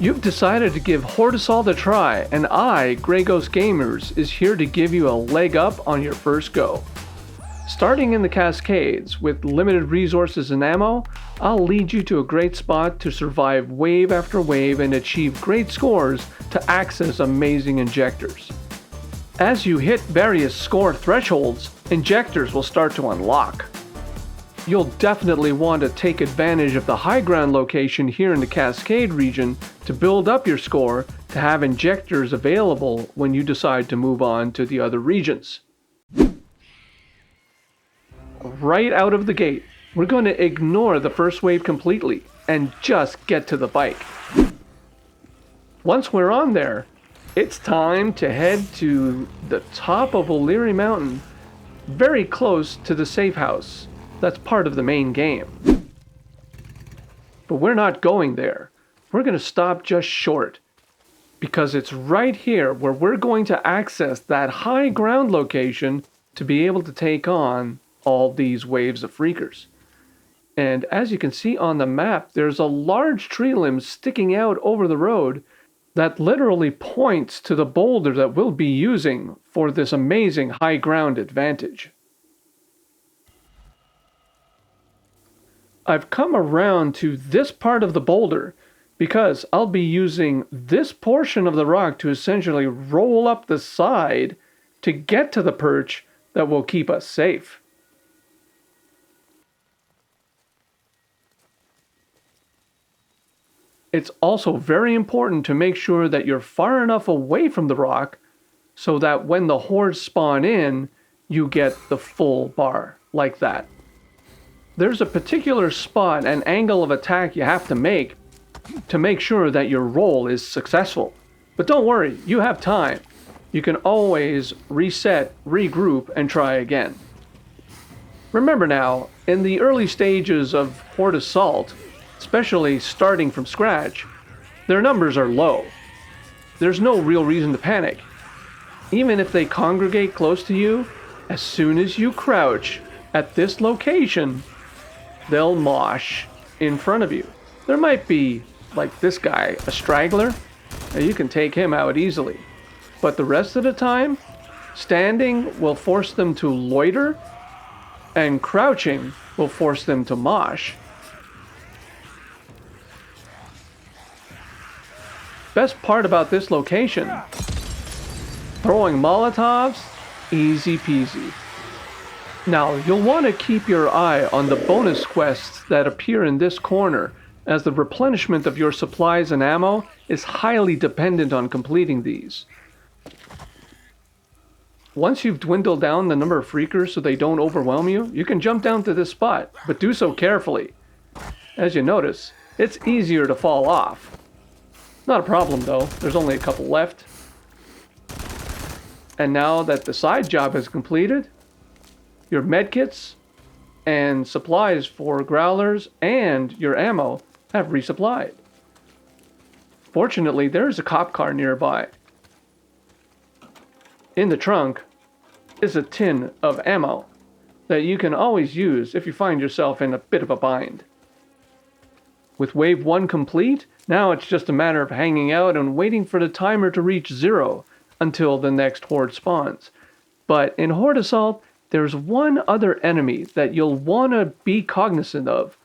You've decided to give Horde Assault a try, and I, Grey Ghost Gamers, is here to give you a leg up on your first go. Starting in the Cascades, with limited resources and ammo, I'll lead you to a great spot to survive wave after wave and achieve great scores to access amazing injectors. As you hit various score thresholds, injectors will start to unlock. You'll definitely want to take advantage of the high ground location here in the Cascade region to build up your score to have injectors available when you decide to move on to the other regions. Right out of the gate, we're going to ignore the first wave completely and just get to the bike. Once we're on there, it's time to head to the top of O'Leary Mountain, very close to the safe house. That's part of the main game. But we're not going there. We're going to stop just short, because it's right here where we're going to access that high ground location to be able to take on all these waves of freakers. And as you can see on the map, there's a large tree limb sticking out over the road that literally points to the boulder that we'll be using for this amazing high ground advantage. I've come around to this part of the boulder because I'll be using this portion of the rock to essentially roll up the side to get to the perch that will keep us safe. It's also very important to make sure that you're far enough away from the rock so that when the hordes spawn in, you get the full bar, like that. There's a particular spot and angle of attack you have to make sure that your roll is successful. But don't worry, you have time. You can always reset, regroup, and try again. Remember now, in the early stages of Horde Assault, especially starting from scratch, their numbers are low. There's no real reason to panic. Even if they congregate close to you, as soon as you crouch at this location, they'll mosh in front of you. There might be, like this guy, a straggler, and you can take him out easily. But the rest of the time, standing will force them to loiter, and crouching will force them to mosh. Best part about this location, throwing Molotovs, easy peasy. Now, you'll want to keep your eye on the bonus quests that appear in this corner, as the replenishment of your supplies and ammo is highly dependent on completing these. Once you've dwindled down the number of freakers so they don't overwhelm you, you can jump down to this spot, but do so carefully. As you notice, it's easier to fall off. Not a problem though, there's only a couple left. And now that the side job is completed, your medkits and supplies for growlers and your ammo have resupplied. Fortunately, there is a cop car nearby. In the trunk is a tin of ammo that you can always use if you find yourself in a bit of a bind. With wave 1 complete, now it's just a matter of hanging out and waiting for the timer to reach 0 until the next horde spawns. But in Horde Assault, there's one other enemy that you'll want to be cognizant of,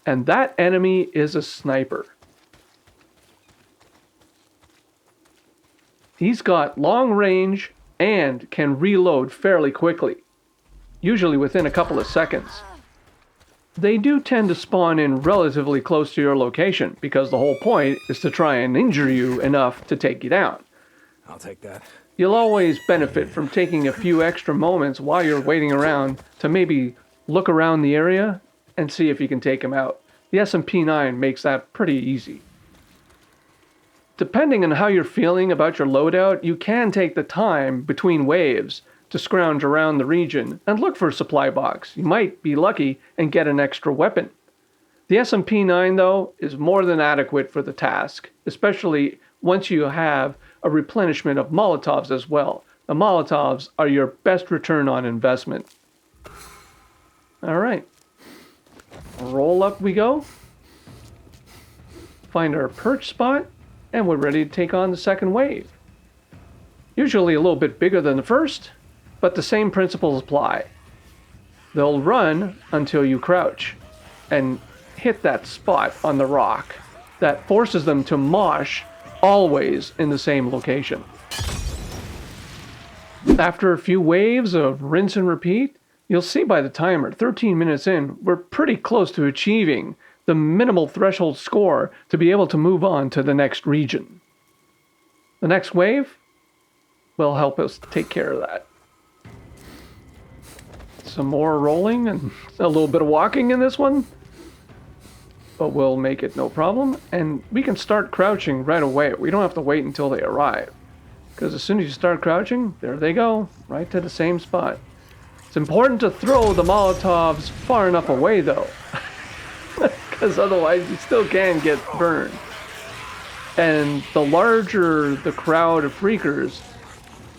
and that enemy is a sniper. He's got long range and can reload fairly quickly, usually within a couple of seconds. They do tend to spawn in relatively close to your location, because the whole point is to try and injure you enough to take you down. I'll take that. You'll always benefit from taking a few extra moments while you're waiting around to maybe look around the area and see if you can take him out. The SMP-9 makes that pretty easy. Depending on how you're feeling about your loadout, you can take the time between waves to scrounge around the region and look for a supply box. You might be lucky and get an extra weapon. The SMP-9 though is more than adequate for the task, especially once you have a replenishment of Molotovs as well. The Molotovs are your best return on investment. Alright. Roll up we go. Find our perch spot. and we're ready to take on the second wave. Usually a little bit bigger than the first, but the same principles apply. They'll run until you crouch and hit that spot on the rock that forces them to mosh always in the same location. After a few waves of rinse and repeat, you'll see by the timer, 13 minutes in, we're pretty close to achieving the minimal threshold score to be able to move on to the next region. The next wave will help us take care of that. Some more rolling and a little bit of walking in this one, but we'll make it no problem, and we can start crouching right away. We don't have to wait until they arrive, because as soon as you start crouching, there they go, right to the same spot. It's important to throw the Molotovs far enough away though, because otherwise you still can get burned. And the larger the crowd of freakers,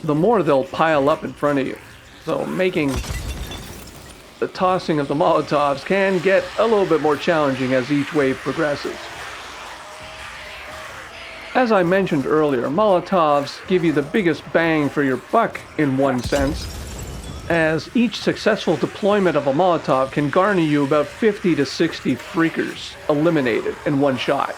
the more they'll pile up in front of you. So making the tossing of the Molotovs can get a little bit more challenging as each wave progresses. As I mentioned earlier, Molotovs give you the biggest bang for your buck in one sense, as each successful deployment of a Molotov can garner you about 50 to 60 freakers eliminated in one shot.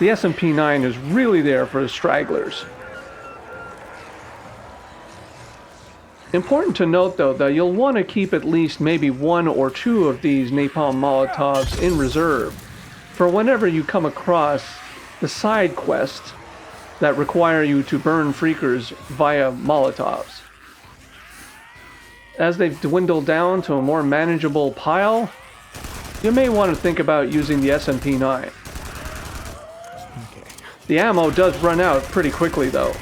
The SMP-9 is really there for the stragglers. Important to note though that you'll want to keep at least maybe 1 or 2 of these napalm Molotovs in reserve for whenever you come across the side quests that require you to burn freakers via Molotovs. As they've dwindled down to a more manageable pile, you may want to think about using the SMP-9. Okay. The ammo does run out pretty quickly though.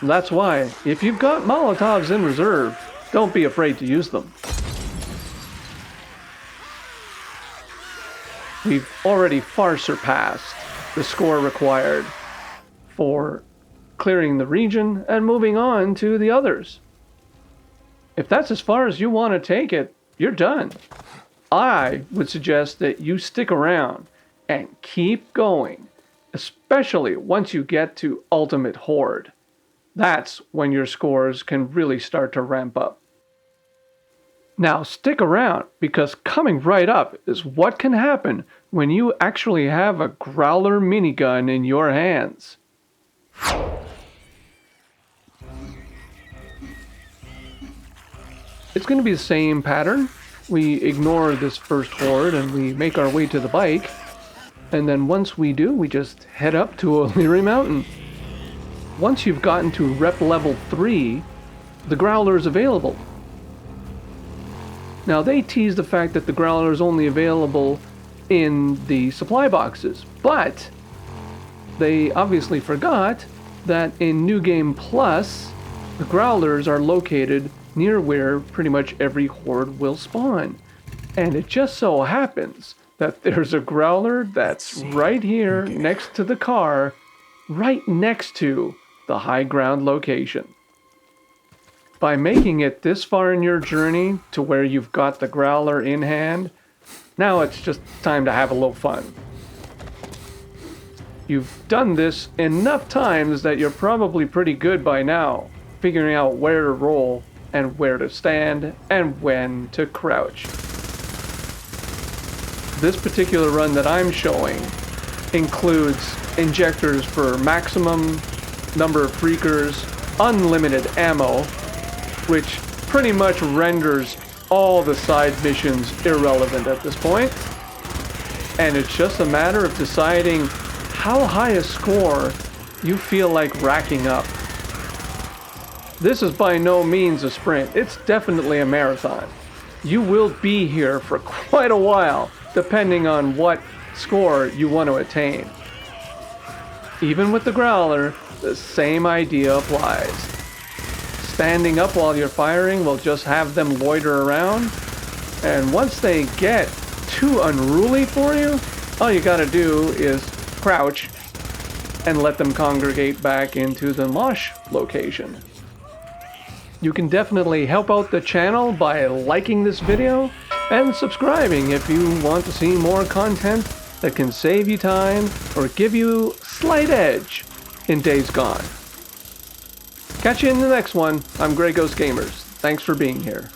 That's why, if you've got Molotovs in reserve, don't be afraid to use them. We've already far surpassed the score required for clearing the region and moving on to the others. If that's as far as you want to take it, you're done. I would suggest that you stick around and keep going, especially once you get to Ultimate Horde. That's when your scores can really start to ramp up. Now stick around, because coming right up is what can happen when you actually have a Growler minigun in your hands. It's going to be the same pattern. We ignore this first horde and we make our way to the bike. And then once we do, we just head up to O'Leary Mountain. Once you've gotten to rep level 3, the Growler is available. Now they tease the fact that the Growler is only available in the supply boxes, but they obviously forgot that in New Game Plus, the Growlers are located near where pretty much every horde will spawn. And it just so happens that there's a Growler that's right here next to the car, right next to the high ground location. By making it this far in your journey to where you've got the Growler in hand, now it's just time to have a little fun. You've done this enough times that you're probably pretty good by now, figuring out where to roll and where to stand and when to crouch. This particular run that I'm showing includes injectors for maximum number of freakers, unlimited ammo, which pretty much renders all the side missions irrelevant at this point. And it's just a matter of deciding how high a score you feel like racking up. This is by no means a sprint. It's definitely a marathon. You will be here for quite a while, depending on what score you want to attain. Even with the Growler, the same idea applies. Standing up while you're firing will just have them loiter around, and once they get too unruly for you, all you gotta do is crouch and let them congregate back into the mosh location. You can definitely help out the channel by liking this video and subscribing if you want to see more content that can save you time or give you slight edge in Days Gone. Catch you in the next one. I'm Grey Ghost Gamers. Thanks for being here.